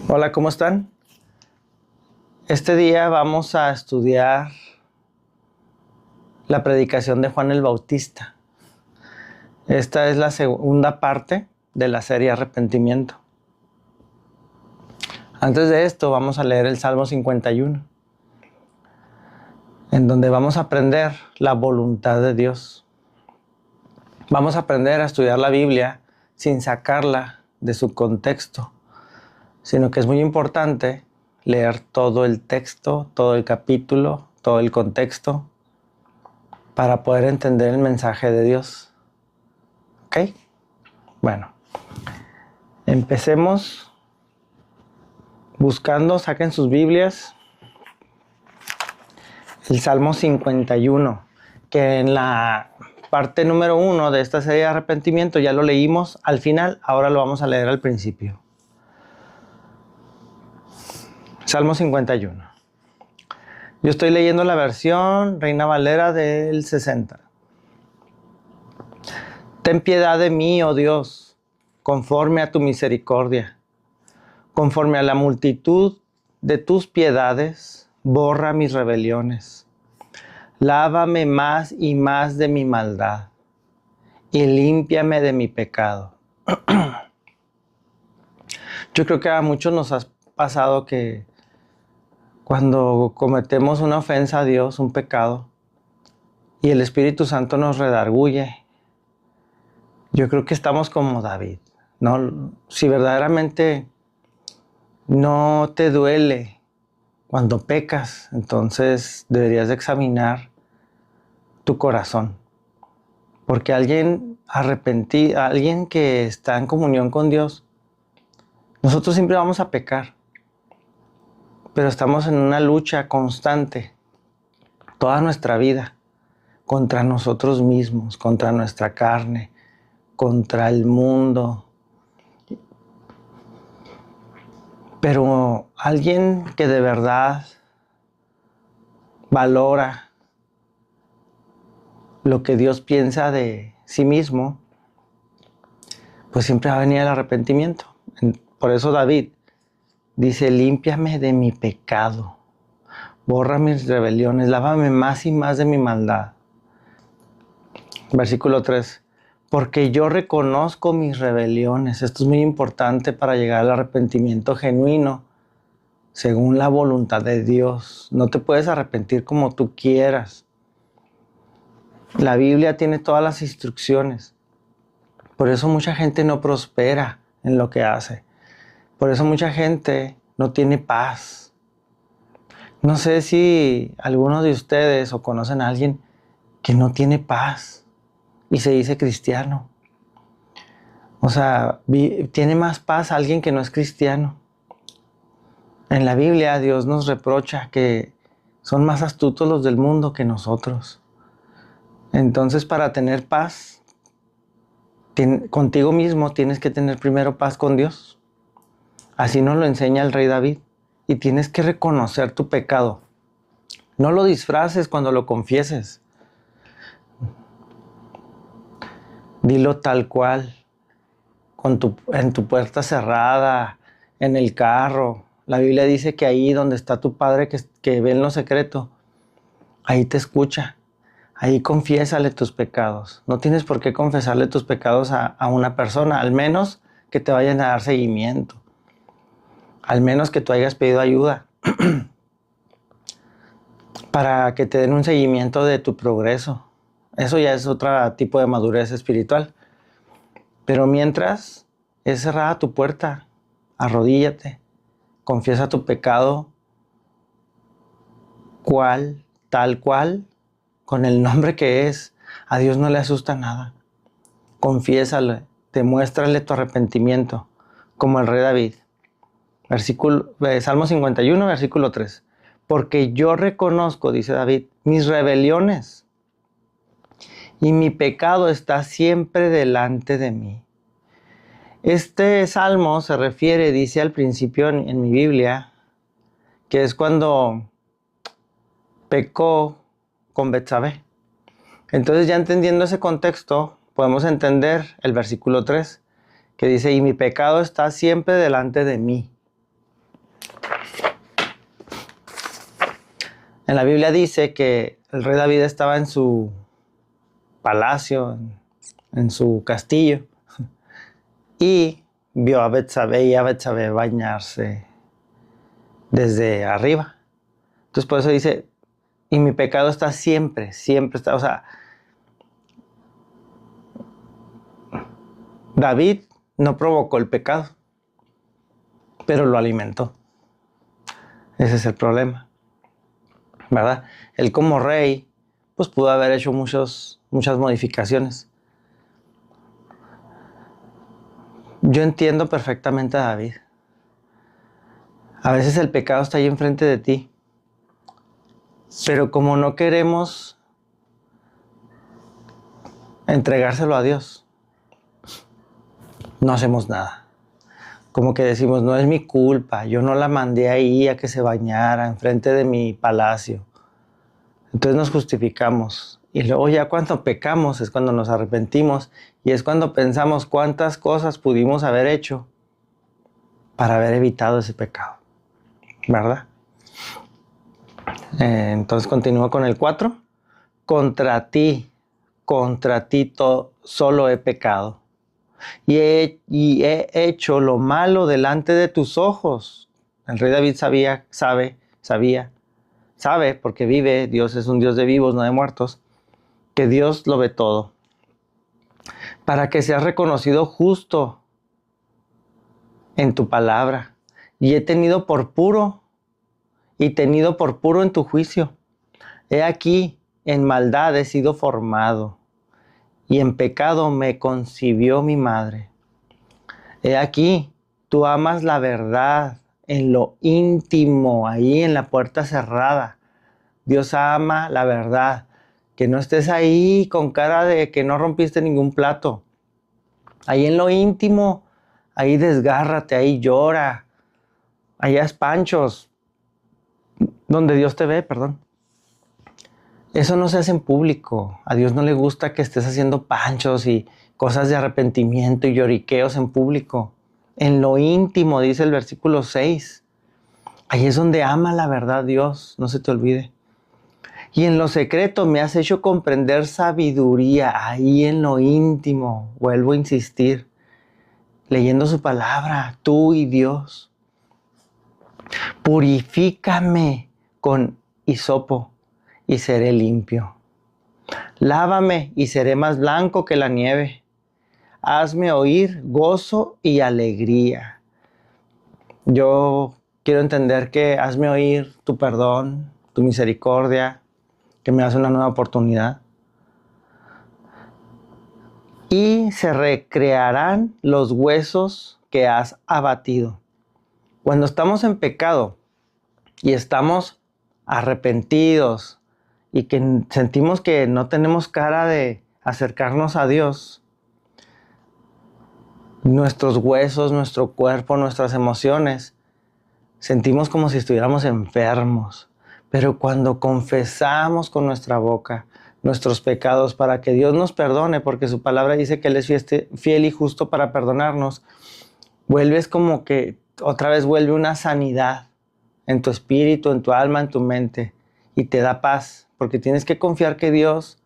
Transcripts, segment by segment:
Hola, ¿cómo están? Este día vamos a estudiar la predicación de Juan el Bautista. Esta es la segunda parte de la serie Arrepentimiento. Antes de esto vamos a leer el Salmo 51, en donde vamos a aprender la voluntad de Dios. Vamos a aprender a estudiar la Biblia sin sacarla de su contexto, sino que es muy importante leer todo el texto, todo el capítulo, todo el contexto, para poder entender el mensaje de Dios. ¿Ok? Bueno, empecemos buscando, saquen sus Biblias, el Salmo 51, que en la parte número 1 de esta serie de arrepentimiento ya lo leímos al final, ahora lo vamos a leer al principio. Salmo 51. Yo estoy leyendo la versión Reina Valera del 60. Ten piedad de mí, oh Dios, conforme a tu misericordia. Conforme a la multitud de tus piedades, borra mis rebeliones. Lávame más y más de mi maldad, y límpiame de mi pecado. Yo creo que a muchos nos ha pasado que cuando cometemos una ofensa a Dios, un pecado, y el Espíritu Santo nos redarguye, yo creo que estamos como David, ¿no? Si verdaderamente no te duele cuando pecas, entonces deberías de examinar tu corazón. Porque alguien arrepentido, alguien que está en comunión con Dios, nosotros siempre vamos a pecar, pero estamos en una lucha constante toda nuestra vida contra nosotros mismos, contra nuestra carne, contra el mundo. Pero alguien que de verdad valora lo que Dios piensa de sí mismo, pues siempre va a venir el arrepentimiento. Por eso David dice, límpiame de mi pecado, borra mis rebeliones, lávame más y más de mi maldad. Versículo 3, porque yo reconozco mis rebeliones. Esto es muy importante para llegar al arrepentimiento genuino, según la voluntad de Dios. No te puedes arrepentir como tú quieras. La Biblia tiene todas las instrucciones. Por eso mucha gente no prospera en lo que hace. Por eso mucha gente no tiene paz. No sé si algunos de ustedes o conocen a alguien que no tiene paz y se dice cristiano. O sea, tiene más paz alguien que no es cristiano. En la Biblia Dios nos reprocha que son más astutos los del mundo que nosotros. Entonces, para tener paz contigo mismo tienes que tener primero paz con Dios. Así nos lo enseña el rey David. Y tienes que reconocer tu pecado. No lo disfraces cuando lo confieses. Dilo tal cual. En tu puerta cerrada, en el carro. La Biblia dice que ahí donde está tu Padre que ve en lo secreto, ahí te escucha. Ahí confiésale tus pecados. No tienes por qué confesarle tus pecados a una persona, al menos que te vayan a dar seguimiento. Al menos que tú hayas pedido ayuda para que te den un seguimiento de tu progreso. Eso ya es otro tipo de madurez espiritual. Pero mientras es cerrada tu puerta, arrodíllate, confiesa tu pecado, tal cual, con el nombre que es. A Dios no le asusta nada. Confiésale, demuéstrale tu arrepentimiento, como el rey David. Salmo 51, versículo 3. Porque yo reconozco, dice David, mis rebeliones, y mi pecado está siempre delante de mí. Este salmo se refiere, dice al principio en mi Biblia, que es cuando pecó con Betsabé. Entonces, ya entendiendo ese contexto, podemos entender el versículo 3, que dice, y mi pecado está siempre delante de mí. En la Biblia dice que el rey David estaba en su palacio, en su castillo, y vio a Betsabé y a Betsabé bañarse desde arriba. Entonces por eso dice, y mi pecado está siempre, siempre está, o sea, David no provocó el pecado, pero lo alimentó. Ese es el problema, ¿verdad? Él como rey, pues pudo haber hecho muchas modificaciones. Yo entiendo perfectamente a David. A veces el pecado está ahí enfrente de ti, pero como no queremos entregárselo a Dios, no hacemos nada. Como que decimos, no es mi culpa, yo no la mandé ahí a que se bañara enfrente de mi palacio. Entonces nos justificamos. Y luego ya cuando pecamos es cuando nos arrepentimos y es cuando pensamos cuántas cosas pudimos haber hecho para haber evitado ese pecado, ¿verdad? Entonces continúo con el 4. Contra ti solo he pecado y he hecho lo malo delante de tus ojos. El rey David sabe, porque vive, Dios es un Dios de vivos, no de muertos, que Dios lo ve todo. Para que seas reconocido justo en tu palabra. Y he tenido por puro en tu juicio. He aquí, en maldad he sido formado, y en pecado me concibió mi madre. He aquí, tú amas la verdad en lo íntimo, ahí en la puerta cerrada. Dios ama la verdad. Que no estés ahí con cara de que no rompiste ningún plato. Ahí en lo íntimo, ahí desgárrate, ahí llora. Allá es panchos, donde Dios te ve, perdón. Eso no se hace en público. A Dios no le gusta que estés haciendo panchos y cosas de arrepentimiento y lloriqueos en público. En lo íntimo, dice el versículo 6. Ahí es donde ama la verdad Dios, no se te olvide. Y en lo secreto me has hecho comprender sabiduría, ahí en lo íntimo, vuelvo a insistir, leyendo su palabra, tú y Dios. Purifícame con hisopo y seré limpio. Lávame y seré más blanco que la nieve. Hazme oír gozo y alegría. Yo quiero entender que hazme oír tu perdón, tu misericordia, que me das una nueva oportunidad. Y se recrearán los huesos que has abatido. Cuando estamos en pecado y estamos arrepentidos y que sentimos que no tenemos cara de acercarnos a Dios, nuestros huesos, nuestro cuerpo, nuestras emociones, sentimos como si estuviéramos enfermos. Pero cuando confesamos con nuestra boca nuestros pecados para que Dios nos perdone, porque su palabra dice que Él es fiel y justo para perdonarnos, vuelves como que otra vez vuelve una sanidad en tu espíritu, en tu alma, en tu mente, y te da paz, porque tienes que confiar que Dios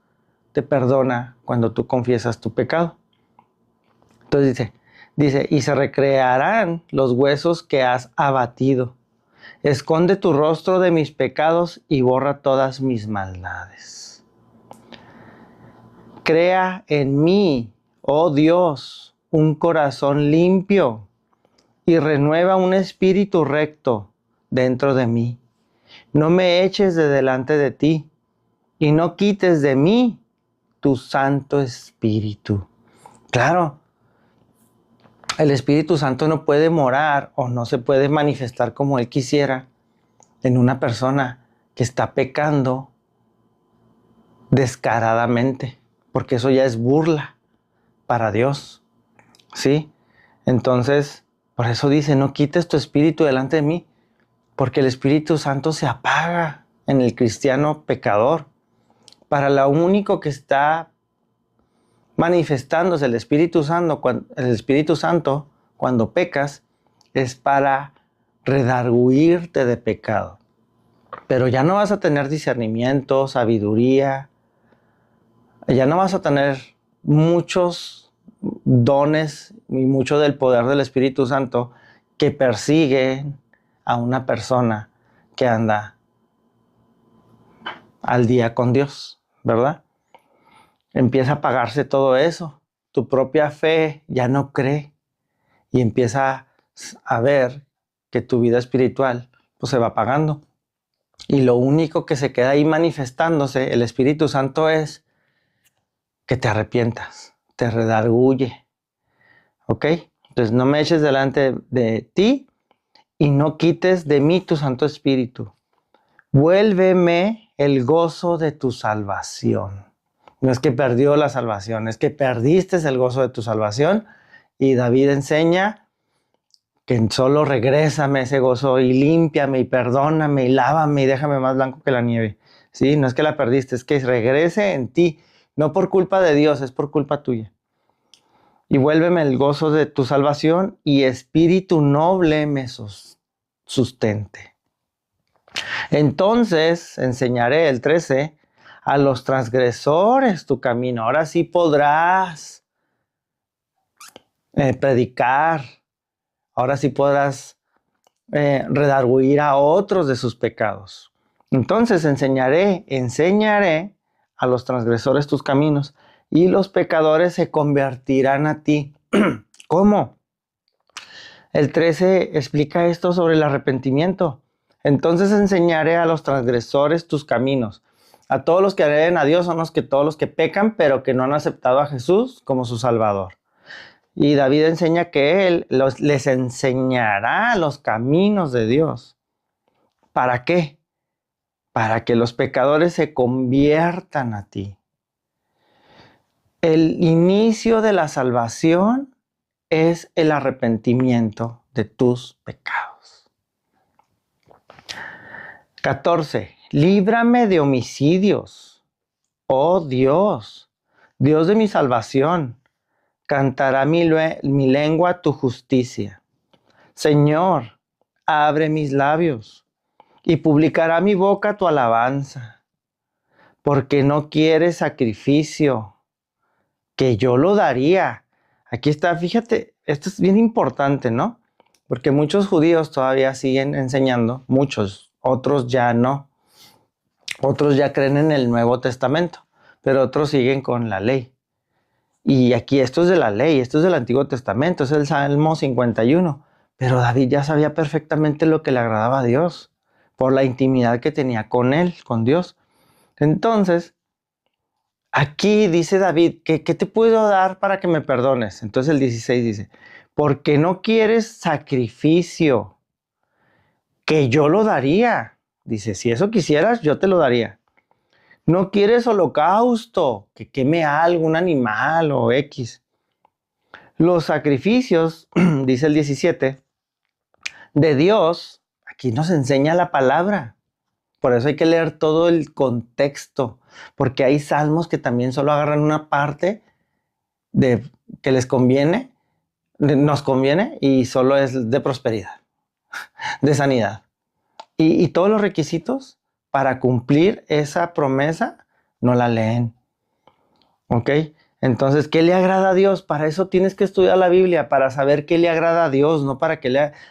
te perdona cuando tú confiesas tu pecado. Entonces dice, y se recrearán los huesos que has abatido. Esconde tu rostro de mis pecados y borra todas mis maldades. Crea en mí, oh Dios, un corazón limpio y renueva un espíritu recto dentro de mí. No me eches de delante de ti y no quites de mí tu Santo Espíritu. Claro, el Espíritu Santo no puede morar o no se puede manifestar como Él quisiera en una persona que está pecando descaradamente, porque eso ya es burla para Dios, ¿sí? Entonces, por eso dice, no quites tu espíritu delante de mí, porque el Espíritu Santo se apaga en el cristiano pecador. Para lo único que está manifestándose el Espíritu Santo cuando pecas es para redarguirte de pecado. Pero ya no vas a tener discernimiento, sabiduría, ya no vas a tener muchos dones y mucho del poder del Espíritu Santo que persiguen a una persona que anda al día con Dios, ¿verdad? Empieza a apagarse todo eso. Tu propia fe ya no cree y empieza a ver que tu vida espiritual pues se va apagando. Y lo único que se queda ahí manifestándose, el Espíritu Santo, es que te arrepientas, te redarguye, ¿ok? Entonces no me eches delante de ti y no quites de mí tu Santo Espíritu. Vuélveme el gozo de tu salvación. No es que perdió la salvación, es que perdiste el gozo de tu salvación. Y David enseña que solo regrésame ese gozo y límpiame y perdóname y lávame y déjame más blanco que la nieve. ¿Sí? No es que la perdiste, es que regrese en ti. No por culpa de Dios, es por culpa tuya. Y vuélveme el gozo de tu salvación y espíritu noble me sustente. Entonces enseñaré, el 13, a los transgresores tu camino. Ahora sí podrás predicar. Ahora sí podrás redarguir a otros de sus pecados. Entonces enseñaré a los transgresores tus caminos y los pecadores se convertirán a ti. ¿Cómo? El 13 explica esto sobre el arrepentimiento. Entonces enseñaré a los transgresores tus caminos. A todos los que agreden a Dios son todos los que pecan, pero que no han aceptado a Jesús como su Salvador. Y David enseña que Él les enseñará los caminos de Dios. ¿Para qué? Para que los pecadores se conviertan a ti. El inicio de la salvación es el arrepentimiento de tus pecados. 14. Líbrame de homicidios. Oh Dios, Dios de mi salvación, cantará mi lengua tu justicia. Señor, abre mis labios y publicará mi boca tu alabanza, porque no quieres sacrificio, que yo lo daría. Aquí está, fíjate, esto es bien importante, ¿no? Porque muchos judíos todavía siguen enseñando, muchos, otros ya no. Otros ya creen en el Nuevo Testamento, pero otros siguen con la ley. Y aquí esto es de la ley, esto es del Antiguo Testamento, es el Salmo 51. Pero David ya sabía perfectamente lo que le agradaba a Dios, por la intimidad que tenía con él, con Dios. Entonces, aquí dice David, ¿qué te puedo dar para que me perdones? Entonces el 16 dice, porque no quieres sacrificio, que yo lo daría. Dice, si eso quisieras, yo te lo daría. No quieres holocausto, que queme algo, un animal o X. Los sacrificios, dice el 17, de Dios, aquí nos enseña la palabra. Por eso hay que leer todo el contexto, porque hay salmos que también solo agarran una parte de que les conviene, nos conviene, y solo es de prosperidad, de sanidad. Y todos los requisitos para cumplir esa promesa no la leen. ¿Ok? Entonces, ¿qué le agrada a Dios? Para eso tienes que estudiar la Biblia, para saber qué le agrada a Dios, no para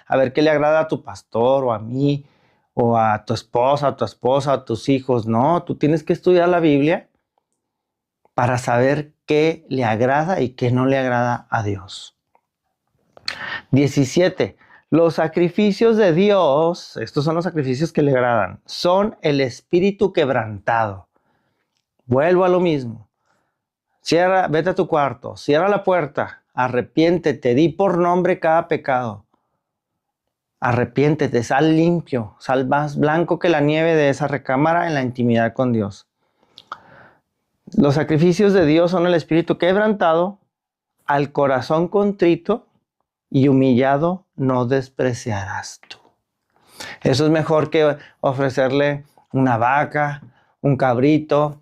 a ver qué le agrada a tu pastor o a mí, o a tu esposa, a tus hijos. No, tú tienes que estudiar la Biblia para saber qué le agrada y qué no le agrada a Dios. 17. Los sacrificios de Dios, estos son los sacrificios que le agradan, son el espíritu quebrantado. Vuelvo a lo mismo. Vete a tu cuarto, cierra la puerta, arrepiéntete, di por nombre cada pecado. Arrepiéntete, sal limpio, sal más blanco que la nieve de esa recámara en la intimidad con Dios. Los sacrificios de Dios son el espíritu quebrantado, al corazón contrito y humillado no despreciarás tú. Eso es mejor que ofrecerle una vaca, un cabrito,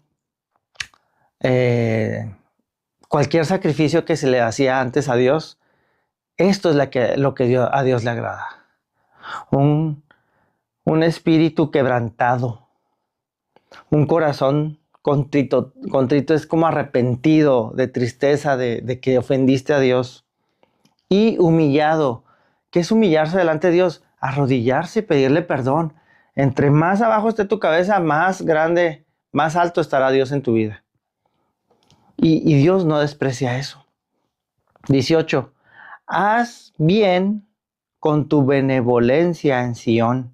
cualquier sacrificio que se le hacía antes a Dios. Esto es lo que a Dios le agrada. Un un espíritu quebrantado, un corazón contrito. Contrito es como arrepentido de tristeza de que ofendiste a Dios. Y humillado. ¿Qué es humillarse delante de Dios? Arrodillarse y pedirle perdón. Entre más abajo esté tu cabeza, más grande, más alto estará Dios en tu vida. Y Dios no desprecia eso. 18. Haz bien con tu benevolencia en Sión.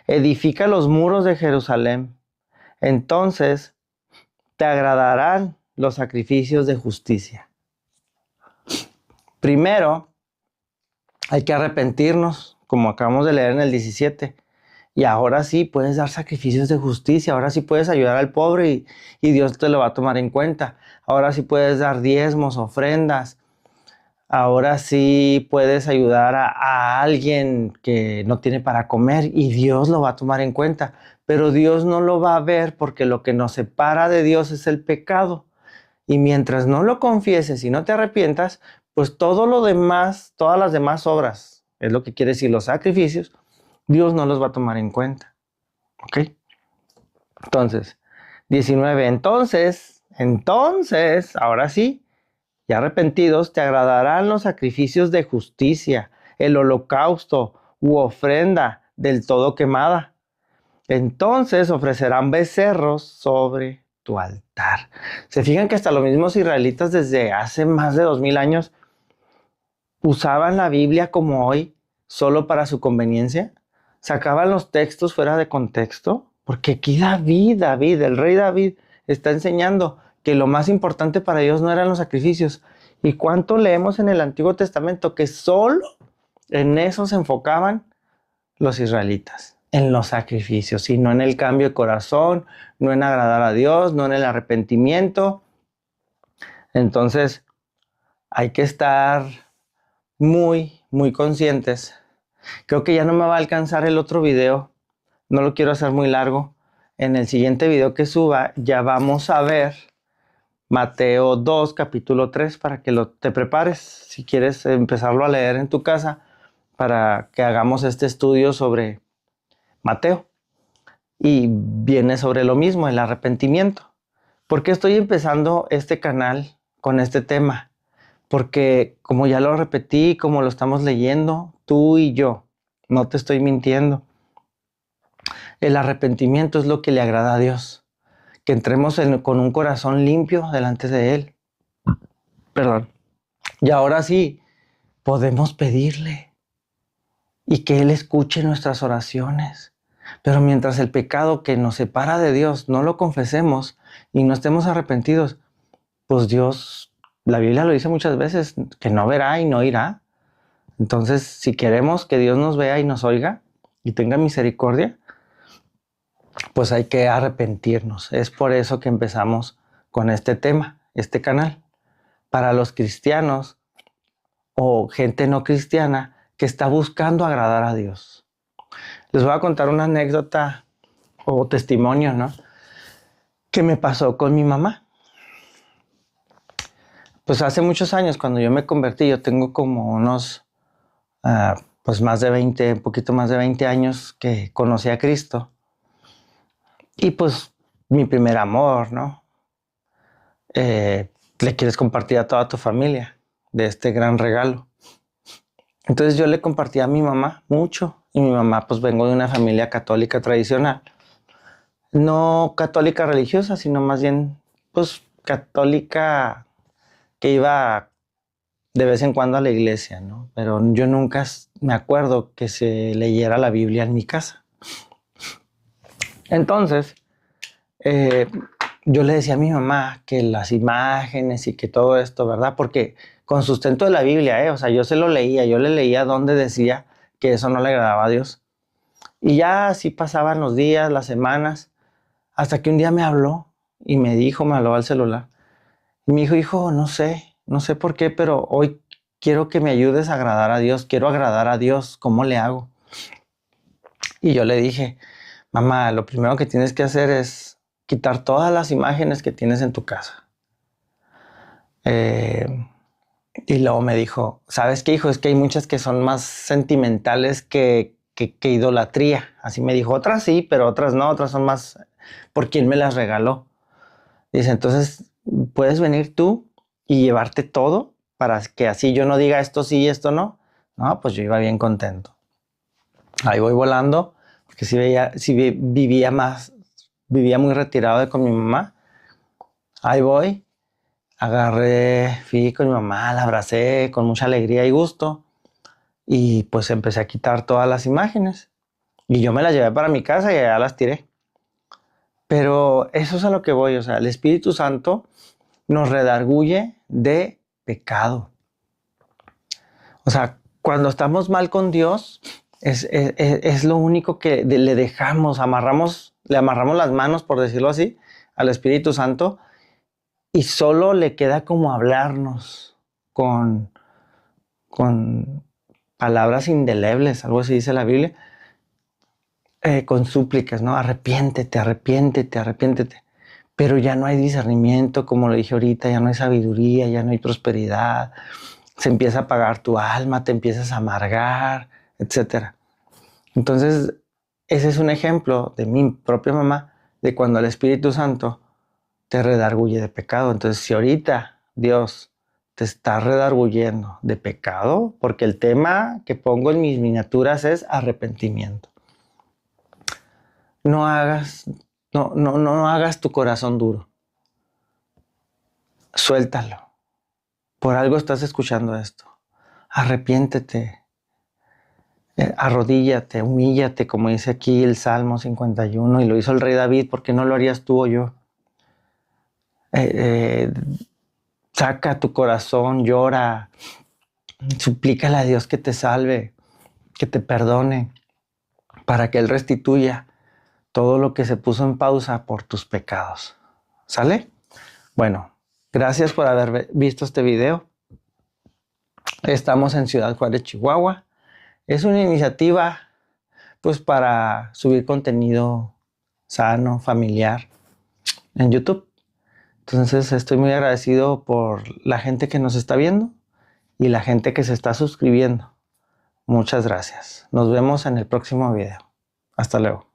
Edifica los muros de Jerusalén. Entonces te agradarán los sacrificios de justicia. Primero, hay que arrepentirnos, como acabamos de leer en el 17. Y ahora sí puedes dar sacrificios de justicia. Ahora sí puedes ayudar al pobre y Dios te lo va a tomar en cuenta. Ahora sí puedes dar diezmos, ofrendas. Ahora sí puedes ayudar a alguien que no tiene para comer y Dios lo va a tomar en cuenta. Pero Dios no lo va a ver porque lo que nos separa de Dios es el pecado. Y mientras no lo confieses y no te arrepientas, pues todo lo demás, todas las demás obras, es lo que quiere decir los sacrificios, Dios no los va a tomar en cuenta. ¿Ok? Entonces, 19. Entonces, ahora sí, ya arrepentidos, te agradarán los sacrificios de justicia, el holocausto u ofrenda del todo quemada. Entonces ofrecerán becerros sobre tu altar. Se fijan que hasta los mismos israelitas desde hace más de 2000 años usaban la Biblia como hoy solo para su conveniencia. Sacaban los textos fuera de contexto. Porque aquí David, el rey David, está enseñando que lo más importante para Dios no eran los sacrificios. ¿Y cuánto leemos en el Antiguo Testamento que solo en eso se enfocaban los israelitas? En los sacrificios y no en el cambio de corazón, no en agradar a Dios, no en el arrepentimiento. Entonces hay que estar muy, muy conscientes. Creo que ya no me va a alcanzar el otro video, no lo quiero hacer muy largo. En el siguiente video que suba ya vamos a ver Mateo 2, capítulo 3, para que te prepares si quieres empezarlo a leer en tu casa para que hagamos este estudio sobre Mateo. Y viene sobre lo mismo, el arrepentimiento. ¿Por qué estoy empezando este canal con este tema? Porque como ya lo repetí, como lo estamos leyendo, tú y yo, no te estoy mintiendo. El arrepentimiento es lo que le agrada a Dios. Que entremos con un corazón limpio delante de Él. Perdón. Y ahora sí, podemos pedirle y que Él escuche nuestras oraciones. Pero mientras el pecado que nos separa de Dios no lo confesemos y no estemos arrepentidos, pues Dios, la Biblia lo dice muchas veces, que no verá y no oirá. Entonces, si queremos que Dios nos vea y nos oiga y tenga misericordia, pues hay que arrepentirnos. Es por eso que empezamos con este tema, este canal. Para los cristianos o gente no cristiana que está buscando agradar a Dios. Les voy a contar una anécdota o testimonio, ¿no? Que me pasó con mi mamá. Pues hace muchos años, cuando yo me convertí, yo tengo como unos, pues más de 20, un poquito más de 20 años que conocí a Cristo. Y pues mi primer amor, ¿no? Le quieres compartir a toda tu familia de este gran regalo. Entonces yo le compartí a mi mamá mucho. Y mi mamá, pues vengo de una familia católica tradicional. No católica religiosa, sino más bien, pues católica que iba de vez en cuando a la iglesia, ¿no? Pero yo nunca me acuerdo que se leyera la Biblia en mi casa. Entonces, yo le decía a mi mamá que las imágenes y que todo esto, ¿verdad? Porque con sustento de la Biblia, o sea, yo se lo leía, yo le leía donde decía que eso no le agradaba a Dios. Y ya así pasaban los días, las semanas, hasta que un día me habló y me dijo, me habló al celular. Y me dijo, hijo, no sé por qué, pero hoy quiero que me ayudes a agradar a Dios, quiero agradar a Dios, ¿cómo le hago? Y yo le dije, mamá, lo primero que tienes que hacer es quitar todas las imágenes que tienes en tu casa. Y luego me dijo, ¿sabes qué, hijo? Es que hay muchas que son más sentimentales que que idolatría. Así me dijo, otras sí, pero otras no, otras son más por quien me las regaló. Dice, entonces, ¿puedes venir tú y llevarte todo para que así yo no diga esto sí y esto no? No, pues yo iba bien contento. Ahí voy volando, porque vivía muy retirado con mi mamá. Ahí voy, fui con mi mamá, la abracé con mucha alegría y gusto. Y pues empecé a quitar todas las imágenes. Y yo me las llevé para mi casa y allá las tiré. Pero eso es a lo que voy, o sea, el Espíritu Santo nos redarguye de pecado. O sea, cuando estamos mal con Dios, es lo único que le dejamos, le amarramos las manos, por decirlo así, al Espíritu Santo, y solo le queda como hablarnos con palabras indelebles, algo así dice la Biblia, con súplicas, ¿no? Arrepiéntete, arrepiéntete, arrepiéntete. Pero ya no hay discernimiento, como lo dije ahorita, ya no hay sabiduría, ya no hay prosperidad. Se empieza a apagar tu alma, te empiezas a amargar, etc. Entonces, ese es un ejemplo de mi propia mamá, de cuando el Espíritu Santo te redarguye de pecado. Entonces, si ahorita Dios te está redarguyendo de pecado, porque el tema que pongo en mis miniaturas es arrepentimiento. No hagas tu corazón duro. Suéltalo. Por algo estás escuchando esto. Arrepiéntete. Arrodíllate, humíllate, como dice aquí el Salmo 51, y lo hizo el rey David, ¿por qué no lo harías tú o yo? Saca tu corazón, llora, suplícale a Dios que te salve, que te perdone, para que Él restituya todo lo que se puso en pausa por tus pecados. ¿Sale? Bueno, gracias por haber visto este video. Estamos en Ciudad Juárez, Chihuahua. Es una iniciativa pues para subir contenido sano, familiar en YouTube. Entonces estoy muy agradecido por la gente que nos está viendo y la gente que se está suscribiendo. Muchas gracias. Nos vemos en el próximo video. Hasta luego.